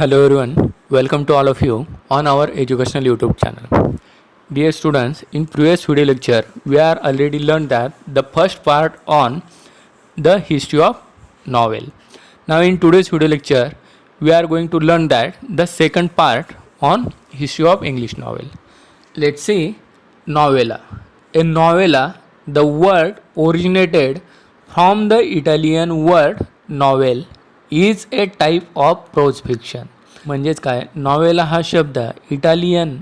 Hello everyone, welcome to all of you on our educational YouTube channel. Dear students, in previous video lecture, we are already learned that the first part on the history of novel. Now in today's video lecture, we are going to learn that the second part on history of English novel. Let's see novella. A novella, the word originated from the Italian word novel is A type of pros fiction. म्हणजेच काय, novella हा शब्द Italian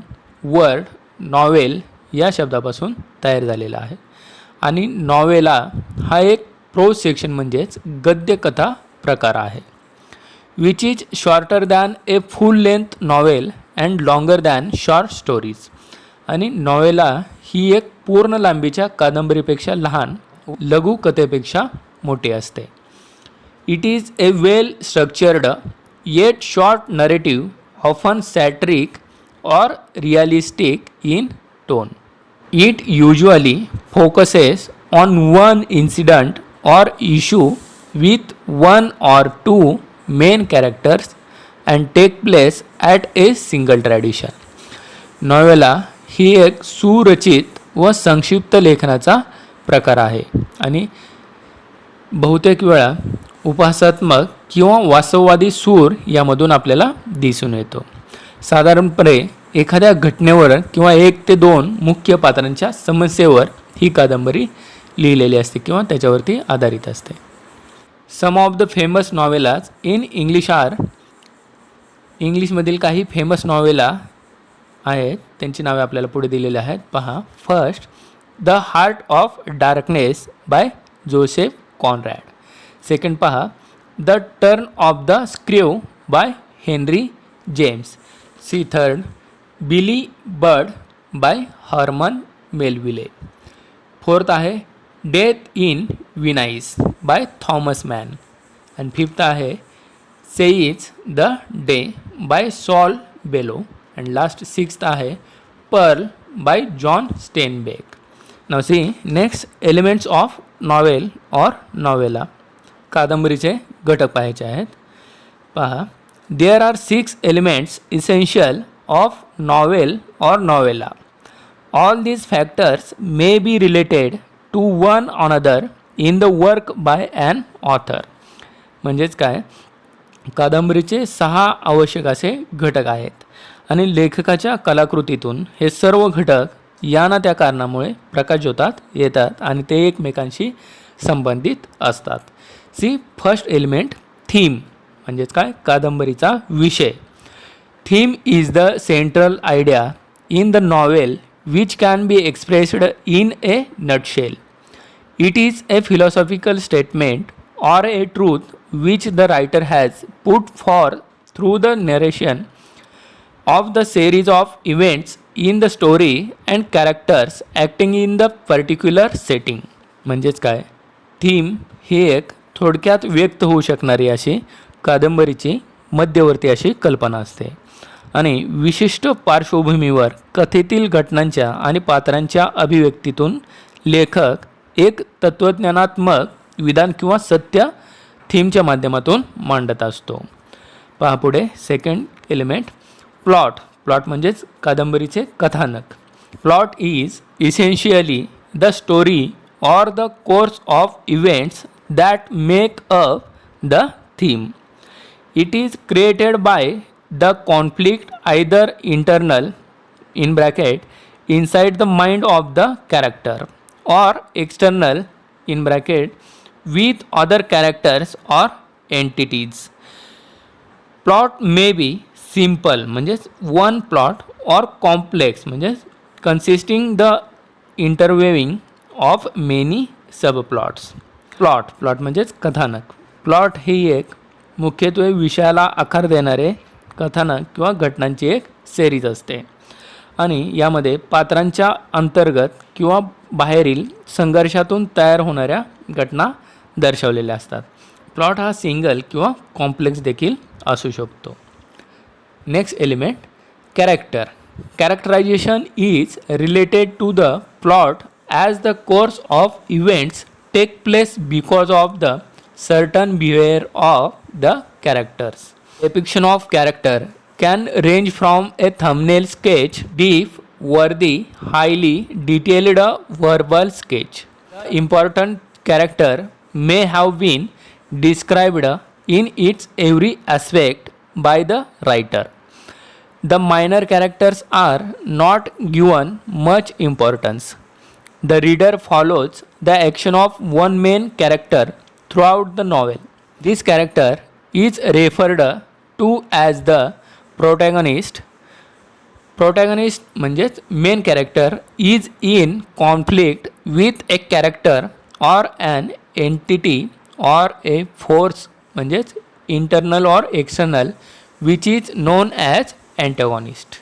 word novel या शब्दापासून तयार झालेला आहे आणि नॉवेला हा एक प्रोज सेक्शन म्हणजेच गद्यकथा प्रकार आहे. Which is shorter than a full length novel and longer than short stories. आणि नॉवेला ही एक पूर्ण लांबीच्या कादंबरीपेक्षा लहान, लघुकथेपेक्षा मोठी असते. It is a well structured yet short narrative, often satiric or realistic in tone. It usually focuses on one incident or issue with one or two main characters and take place at a single tradition. Novella ही एक सुरचित व संक्षिप्त लेखनाचा प्रकार आहे आणि बहुतेक वेळा उपहासात्मक किंवा वास्तववादी सूर यामधून आपल्याला दिसून येतो. साधारणपणे एखाद्या घटनेवर किंवा 1 ते 2 मुख्य पात्रांच्या समस्येवर ही कादंबरी लिहिलेली असते किंवा त्याच्यावरती आधारित असते. Some of the famous novellas in English are. इंग्लिशमधील काही फेमस नॉवेला आहेत, त्यांची नावे आपल्याला पुढे दिलेली आहेत. पहा, first the heart of darkness by Joseph Conrad. Second पहा, the turn of the screw by Henry James. See third, Billy Budd by Herman Melville. Fourth आहे death in Venice by Thomas Mann. आणि fifth आहे seize the day by Saul Bellow. And last sixth आहे pearl by John Steinbeck. Now see next elements of novel और novella. कादंबरीचे घटक पाहायचे आहेत. पहा, there are 6 elements essential of novel और novella. All these factors may be related to one another in the work by an author. म्हणजेच काय, कादंबरीचे 6 आवश्यक असे घटक आहेत आणि लेखकाच्या कलाकृतीतून हे सर्व घटक या ना त्या कारणामुळे प्रकाशझोतात येतात आणि ते एकमेकांशी संबंधित असतात. See first element theme. म्हणजेच काय, कादंबरीचा विषय. Theme is the central idea in the novel which can be expressed in a nutshell. It is a philosophical statement और a truth which the writer has put forth through the narration of the series of events in the story and characters acting in the particular setting. म्हणजेच काय, theme ही एक थोडक्यात व्यक्त होऊ शकणारी अशी कादंबरीची मध्यवर्ती अशी कल्पना असते आणि विशिष्ट पार्श्वभूमीवर कथेतील घटनांच्या आणि पात्रांच्या अभिव्यक्तीतून लेखक एक तत्त्वज्ञानात्मक विधान किंवा सत्य थीमच्या माध्यमातून मांडत असतो. पहा पुढे सेकंड एलिमेंट प्लॉट. प्लॉट म्हणजेच कादंबरीचे कथानक. Plot is essentially the story और the course of events that make up the theme. It is created by the conflict either internal in bracket inside the mind of the character और external in bracket with other characters और entities. Plot may be simple म्हणजेच one plot और complex म्हणजेच consisting the interweaving of many sub plots. Plot म्हणजेच कथानक. Plot ही एक मुख्यत्वे विषयाला आकार देणारे कथानक किंवा घटनांची एक सेरीज असते आणि यामध्ये पात्रांच्या अंतर्गत किंवा बाहेरील संघर्षातून तयार होणाऱ्या घटना दर्शवलेल्या असतात. प्लॉट हा सिंगल किंवा कॉम्प्लेक्स देखील असू शकतो. Next element, character. Characterization is related to the plot as the course of events take place because of the certain behavior of the characters. Depiction of character can range from a thumbnail sketch, deep, worthy, highly detailed verbal sketch. The important character may have been described in its every aspect by the writer. The minor characters are not given much importance. The reader follows the action of one main character throughout the novel. This character is referred to as the protagonist. Protagonist म्हणजेच main character is in conflict with a character or an entity or a force म्हणजेच internal or external which is known as antagonist.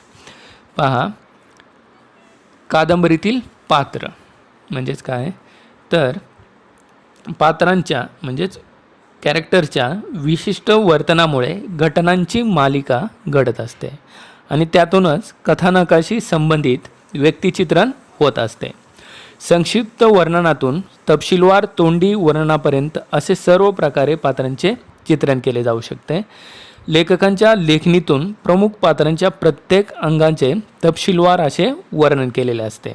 पहा, कादंबरीतील पात्र म्हणजेच काय, तर पात्रांच्या म्हणजेच कॅरेक्टरच्या विशिष्ट वर्तनामुळे घटनांची मालिका घडत असते आणि त्यातूनच कथानकाशी संबंधित व्यक्तिचित्रण होत असते. संक्षिप्त वर्णनातून तपशीलवार तोंडी वर्णनापर्यंत असे सर्व प्रकारे पात्रांचे चित्रण केले जाऊ शकते. लेखकांच्या लेखणीतून प्रमुख पात्रांच्या प्रत्येक अंगाचे तपशीलवार असे वर्णन केलेले असते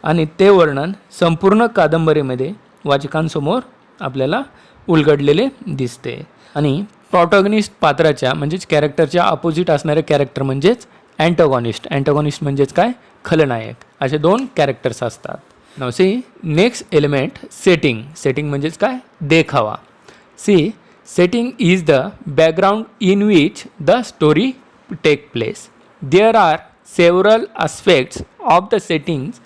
आणि ते वर्णन संपूर्ण कादंबरीमध्ये वाचकांसमोर आपल्याला उलगडलेले दिसते. आणि प्रॉटॅगनिस्ट पात्राच्या म्हणजेच कॅरेक्टरच्या अपोजिट असणारे कॅरेक्टर म्हणजेच अँटॅगॉनिस्ट. अँटॅगॉनिस्ट म्हणजेच काय, खलनायक. असे दोन कॅरेक्टर्स असतात. Now see next element setting. Setting म्हणजेच काय, देखावा. See setting is the background in which the story take place. There are several aspects of the settings.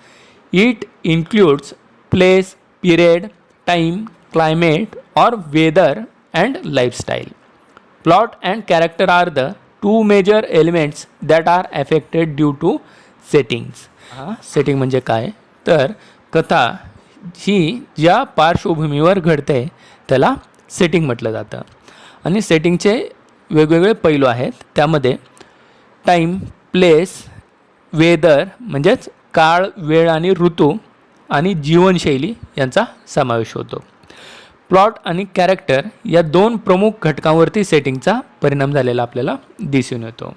It includes place, period, time, climate or weather and lifestyle. Plot and character are the two major elements that are affected due to settings. Setting म्हणजे काय, तर कथा ही ज्या पार्श्वभूमीवर घडते त्याला setting म्हटलं जातं. आणि सेटिंगचे वेगवेगळे पैलू आहेत. त्यामध्ये टाईम, प्लेस, वेदर म्हणजेच काळ, वेळ आणि ऋतू आणि जीवनशैली यांचा समावेश होतो. प्लॉट आणि कॅरेक्टर या दोन प्रमुख घटकांवरती सेटिंगचा परिणाम झालेला आपल्याला दिसून येतो.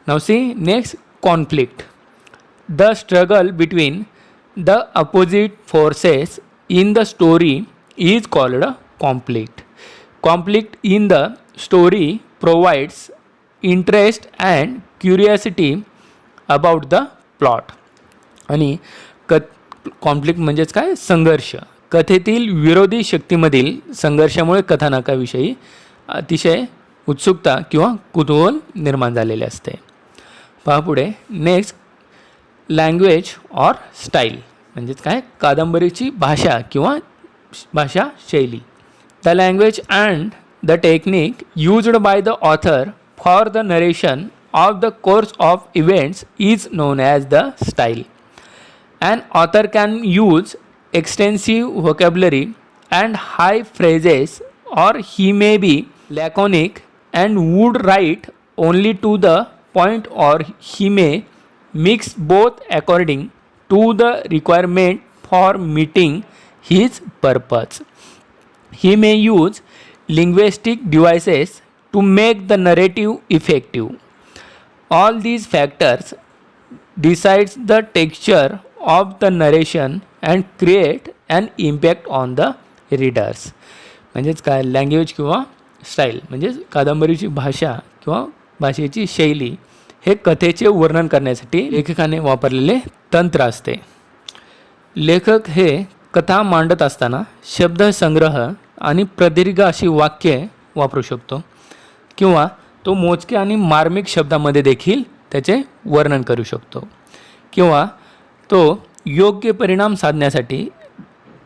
Now see next conflict. The struggle between the opposite forces in the story is called conflict. Conflict in the story provides interest and curiosity about the plot. आणि कॉन्फ्लिक्ट म्हणजेच काय, संघर्ष. कथेतील विरोधी शक्तीमधील संघर्षामुळे कथानकाविषयी अतिशय उत्सुकता किंवा कुतूहल निर्माण झालेले असते. पहा पुढे नेक्स्ट लँग्वेज ऑर स्टाईल म्हणजेच काय, कादंबरीची भाषा किंवा भाषा शैली. The language and the technique used by the author for the narration of the course of events is known as the style. An author can use extensive vocabulary and high phrases, or he may be laconic and would write only to the point, or he may mix both according to the requirement for meeting his purpose. He may use linguistic devices to make the narrative effective. All these factors decides the texture of the narration and create an impact on the readers. म्हणजेच काय, language किंवा style म्हणजेच कादंबरीची भाषा किंवा भाषेची शैली हे कथेचे वर्णन करण्यासाठी लेखकाने वापरलेले तंत्र असते. लेखक हे कथा मांडत असताना शब्दसंग्रह आणि प्रदीर्घ अशी वाक्ये वापरू शकतो किंवा तो मोजके आणि मार्मिक शब्दामध्ये देखील त्याचे वर्णन करू शकतो किंवा तो योग्य परिणाम साधण्यासाठी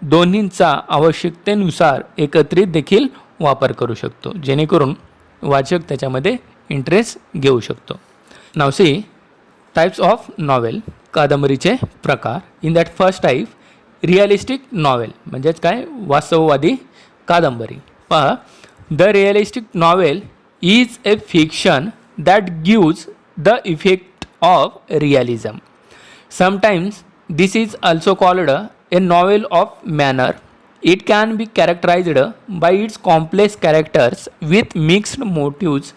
दोन्हींचा आवश्यकतेनुसार एकत्रित देखील वापर करू शकतो, जेणेकरून वाचक त्याच्यामध्ये इंटरेस्ट घेऊ शकतो. Now see types of novel. कादंबरीचे प्रकार. In that first type realistic novel म्हणजेच काय, वास्तववादी कादंबरी. पहा, the realistic novel is a fiction that gives the effect of realism. Sometimes this is also called a novel of manner. It can be characterized by its complex characters with mixed motives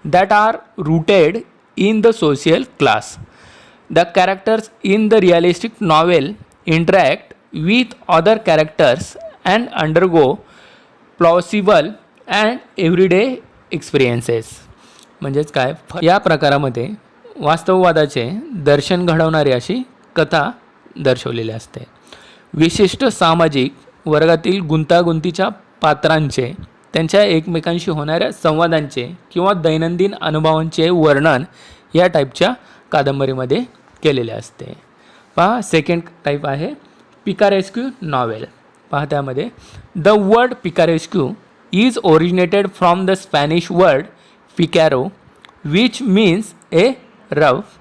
that are rooted in the social class. The characters in the realistic novel interact with other characters and undergo plausible and everyday experiences. म्हणजेच काय, या प्रकारामध्ये वास्तववादाचे दर्शन घडवणारी अशी कथा दर्शवलेली असते. विशिष्ट सामाजिक वर्गातील गुंतागुंतीच्या पात्रांचे, त्यांच्या एकमेकांशी होणाऱ्या संवादांचे किंवा दैनंदिन अनुभवांचे वर्णन या टाईपच्या कादंबरीमध्ये केलेले असते. पहा, सेकंड टाईप आहे पिकारेस्क्यू नॉवेल. पहा, त्यामध्ये the word picaresque is originated from the Spanish word picaro which means a rough.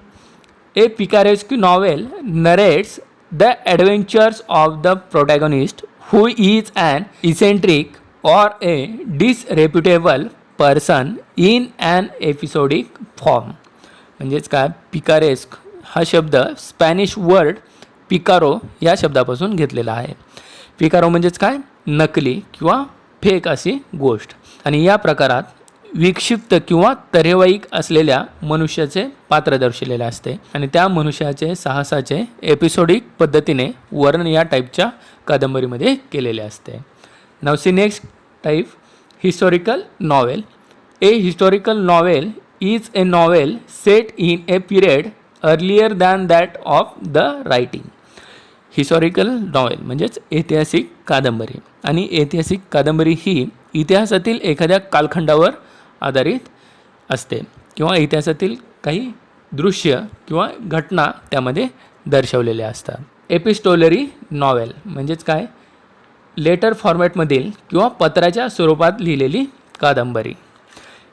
A picaresque novel narrates the adventures of the protagonist, who is an eccentric or a disreputable person in an episodic form. म्हणजेच काय, picaresque हा शब्द Spanish word पिकारो या शब्दापासून घेतलेला आहे. पिकारो म्हणजेच काय, नकली किंवा फेक अशी गोष्ट. आणि या प्रकारात विक्षिप्त किंवा तऱ्हेवाईक असलेल्या मनुष्याचे पात्र दर्शवलेले असते आणि त्या मनुष्याचे साहसाचे एपिसोडिक पद्धतीने वर्णन या टाईपच्या कादंबरीमध्ये केलेले असते. Now see next type historical novel. A historical novel is a novel set in a period earlier than that of the writing. Historical novel म्हणजेच ऐतिहासिक कादंबरी. आणि ऐतिहासिक कादंबरी ही इतिहासातील एखाद्या कालखंडावर आधारित असते किंवा इतिहासातील काही दृश्य किंवा घटना त्यामध्ये दर्शवलेल्या असतात. एपिस्टोलरी नॉवेल म्हणजेच काय, लेटर फॉर्मॅटमधील किंवा पत्राच्या स्वरूपात लिहिलेली कादंबरी.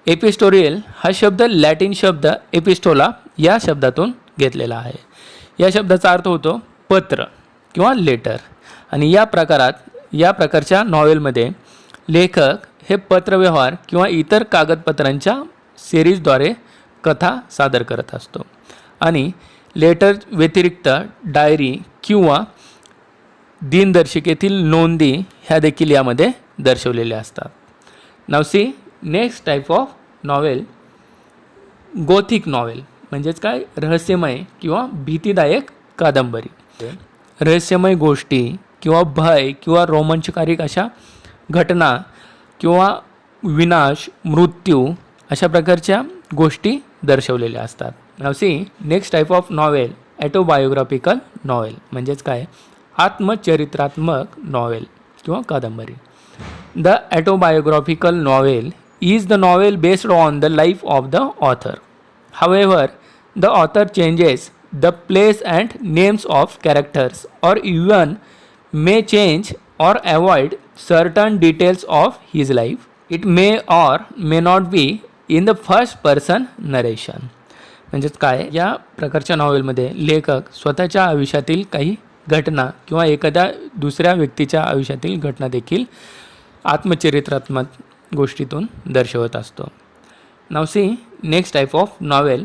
एपिस्टोरियल हा शब्द लॅटिन शब्द एपिस्टोला या शब्दातून घेतलेला आहे. या शब्दाचा अर्थ होतो पत्र किंवा लेटर. आणि या प्रकारच्या नॉवेलमध्ये लेखक हे पत्रव्यवहार किंवा इतर कागदपत्रांच्या सिरीजद्वारे कथा सादर करत असतो. आणि लेटर व्यतिरिक्त डायरी किंवा दिनदर्शिकेतील नोंदी ह्या देखील यामध्ये दर्शवलेल्या असतात. Now see next type of novel gothic novel. म्हणजेच काय, रहस्यमय किंवा भीतीदायक कादंबरी. रहस्यमय गोष्टी किंवा भय किंवा रोमांचकारी अशा घटना किंवा विनाश, मृत्यू अशा प्रकारच्या गोष्टी दर्शवलेल्या असतात. Now see next type of novel autobiographical novel. म्हणजेच काय, आत्मचरित्रात्मक नॉवेल किंवा कादंबरी. The autobiographical novel is the novel based on the life of the author. However the author changes the place and names of characters or even may change or avoid certain details of his life. It may or may not be in the first person narration. म्हणजेच काय, या प्रकारच्या नॉवेलमध्ये लेखक स्वतःच्या आयुष्यातील काही घटना किंवा एखाद्या दुसऱ्या व्यक्तीच्या आयुष्यातील घटना देखील आत्मचरित्रात्मक गोष्टीतून दर्शवत असतो. Now see next type of novel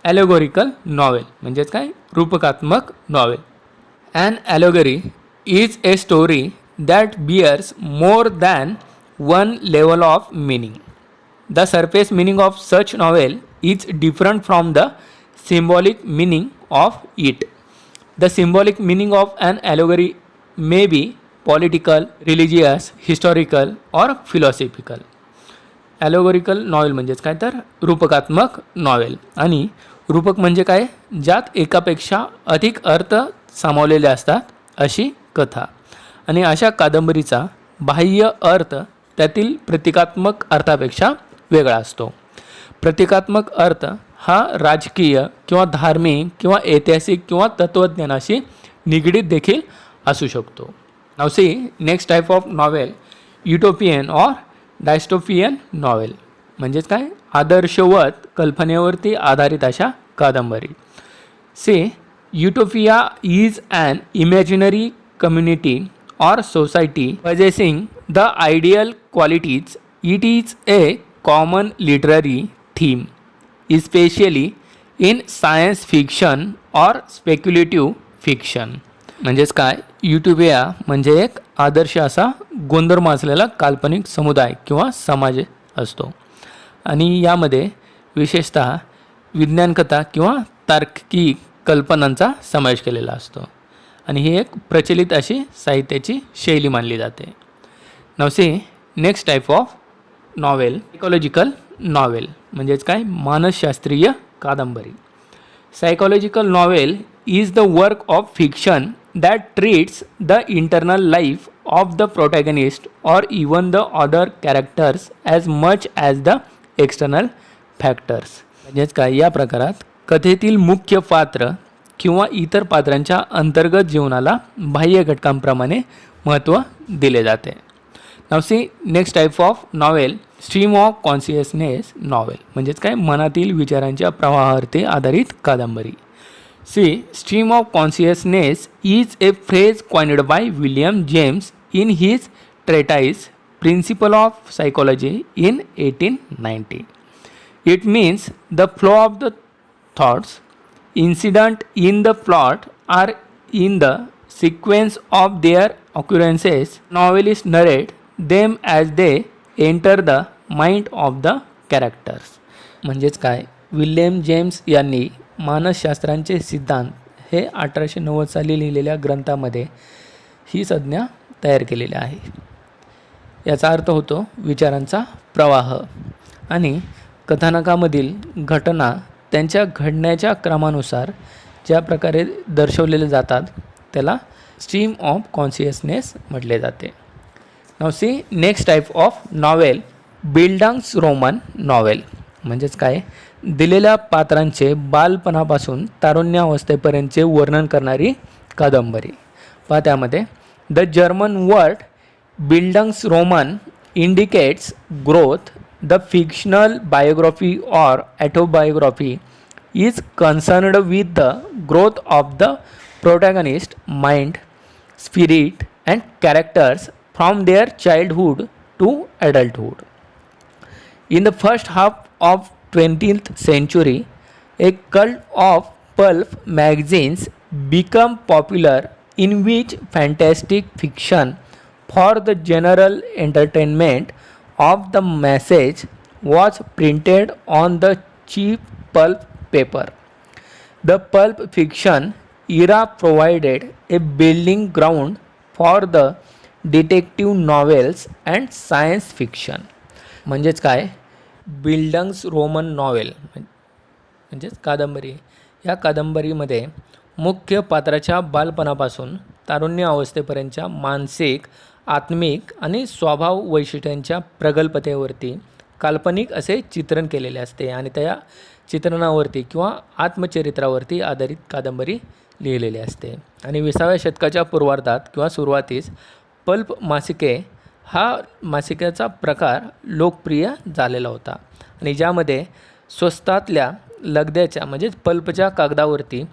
allegorical novel. म्हणजेच काय, रूपकात्मक novel. An allegory is a story that bears more than one level of meaning. The surface meaning of such novel is different from the symbolic meaning of it. The symbolic meaning of an allegory may be political, religious, historical or philosophical. Allegorical novel म्हणजेच काय, तर रूपकात्मक novel. आणि रूपक म्हणजे काय, ज्यात एकापेक्षा अधिक अर्थ सामावलेले असतात अशी कथा. आणि अशा कादंबरीचा बाह्य अर्थ त्यातील प्रतिकात्मक अर्थापेक्षा वेगळा असतो. प्रतिकात्मक अर्थ हा राजकीय किंवा धार्मिक किंवा ऐतिहासिक किंवा तत्त्वज्ञानाशी निगडीत देखील असू शकतो. Now see next type of novel utopian or dystopian novel. म्हणजेच काय, आदर्शवत कल्पनेवरती आधारित अशा कादंबरी. See utopia is an imaginary community or society possessing the ideal qualities. It is a common literary theme, especially in science fiction or speculative fiction. म्हणजेच काय, utopia म्हणजे एक आदर्श असा गुणधर्म असलेला काल्पनिक समुदाय किंवा समाज असतो. आणि यामध्ये विशेषतः विज्ञानकथा किंवा तार्किक कल्पनांचा समावेश केलेला असतो आणि ही एक प्रचलित अशी साहित्याची शैली मानली जाते. Now see next type of novel psychological novel म्हणजेच काय मानसशास्त्रीय कादंबरी. Psychological novel is the work of fiction that treats the internal life of the protagonist or even the other characters as much as the external factors. म्हणजेच काय या प्रकारात कथेतील मुख्य पात्र किंवा इतर पात्रांच्या अंतर्गत जीवनाला बाह्य घटकांप्रमाणे महत्त्व दिले जाते. Now see next type of novel stream of consciousness novel म्हणजेच काय मनातील विचारांच्या प्रवाहावरती आधारित कादंबरी. See, stream of consciousness is a phrase coined by William James in his treatise Principle of Psychology in 1890. It means the flow of the thoughts incident in the plot or in the sequence of their occurrences. Novelists narrate them as they enter the mind of the characters. म्हणजेच काय William James यांनी मानसशास्त्रांचे सिद्धांत हे 1890 साली लिहिलेल्या ग्रंथामध्ये ही संज्ञा तयार केलेली आहे. याचा अर्थ होतो विचारांचा प्रवाह आणि कथानकामधील घटना त्यांच्या घडण्याच्या क्रमानुसार ज्या प्रकारे दर्शवलेले जातात त्याला स्ट्रीम ऑफ कॉन्शियसनेस म्हटले जाते. Now see next type of novel bildungsroman novel म्हणजेच काय दिलेल्या पात्रांचे बालपणापासून तारुण्यावस्थेपर्यंतचे वर्णन करणारी कादंबरी. पहा त्यामध्ये the German word bildungsroman indicates growth. The fictional biography और autobiography is concerned with the growth of the protagonist mind spirit and characters from their childhood to adulthood. In the first half of 20th century, a cult of pulp magazines became popular in which fantastic fiction for the general entertainment of the masses was printed on the cheap pulp paper. The pulp fiction era provided a building ground for the detective novels and science fiction. म्हणजेच काय बिल्डंग्सरोमन novel म्हणजेच कादंबरी. या कादंबरीमध्ये मुख्य पात्राच्या बालपणापासून तारुण्य अवस्थेपर्यंतच्या मानसिक आत्मिक आणि स्वभाव वैशिष्ट्यांच्या प्रगल्भतेवरती काल्पनिक असे चित्रण केलेले असते आणि त्या चित्रणावरती किंवा आत्मचरित्रावरती आधारित कादंबरी लिहिलेली असते. आणि 20व्या शतकाच्या पूर्वार्धात किंवा सुरुवातीस पल्प मासिके हा मासिकाचा प्रकार लोकप्रिय झालेला होता आणि ज्यामध्ये स्वस्तातल्या लगद्याच्या म्हणजेच पल्पच्या कागदावरती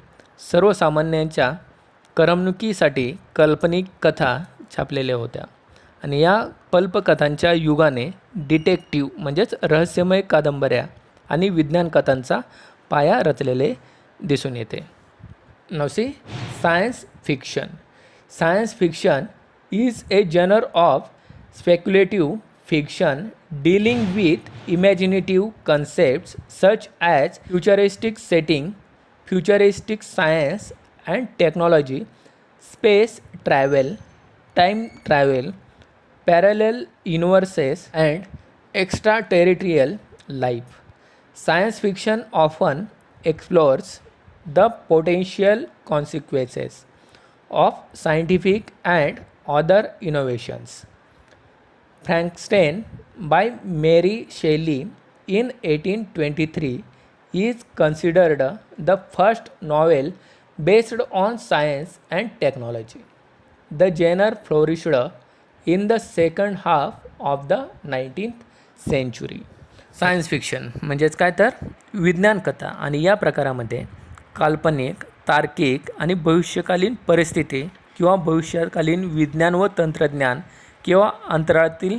सर्वसामान्यांच्या करमणुकीसाठी काल्पनिक कथा छापलेल्या होत्या. आणि या पल्प कथांच्या युगाने डिटेक्टिव्ह म्हणजेच रहस्यमय कादंबऱ्या आणि विज्ञान कथांचा पाया रचलेले दिसून येते. Now see science fiction. Science fiction is a genre of speculative fiction dealing with imaginative concepts such as futuristic setting, futuristic science and technology, space travel, time travel, parallel universes and extraterrestrial life. Science fiction often explores the potential consequences of scientific and other innovations. Frankenstein by Mary Shelley in 1823 is considered the first novel based on science and technology. The genre flourished in the second half of the 19th century. Science fiction म्हणजेच काय तर विज्ञान कथा आणि या प्रकारामध्ये काल्पनिक तार्किक आणि भविष्यकालीन परिस्थिती किंवा भविष्यकालीन विज्ञान व तंत्रज्ञान किंवा अंतराळातील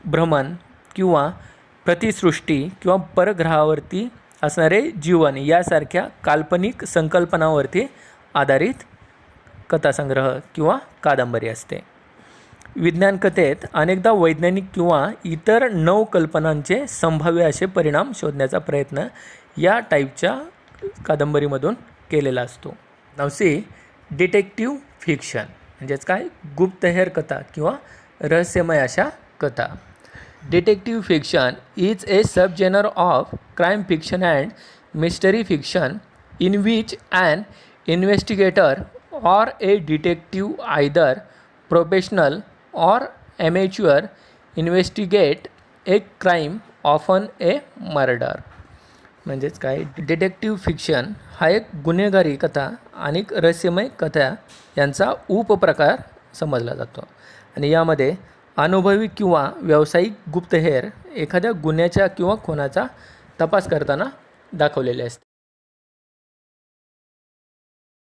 भ्रमण किंवा प्रतिसृष्टी किंवा परग्रहावरती असणारे जीवन यासारख्या काल्पनिक संकल्पनावरती आधारित कथासंग्रह किंवा कादंबरी असते. विज्ञान कथेत अनेकदा वैज्ञानिक किंवा इतर नवकल्पनांचे संभाव्य असे परिणाम शोधण्याचा प्रयत्न या टाईपच्या कादंबरीमधून केलेला असतो. नाव सी, डिटेक्टिव्ह फिक्शन म्हणजेच काय, गुप्तहेर कथा किंवा रहस्यमय अशा कथा. Detective fiction is a subgenre of crime fiction and mystery fiction in which an investigator or a detective, either professional or amateur, investigate a crime, often a murder. म्हणजेच काय, डिटेक्टिव्ह फिक्शन हा एक गुन्हेगारी कथा आणि रहस्यमय कथा यांचा उपप्रकार समजला जातो आणि यामध्ये अनुभवी किंवा व्यावसायिक गुप्तहेर एखाद्या गुन्ह्याच्या किंवा खुनाचा तपास करताना दाखवलेले असते.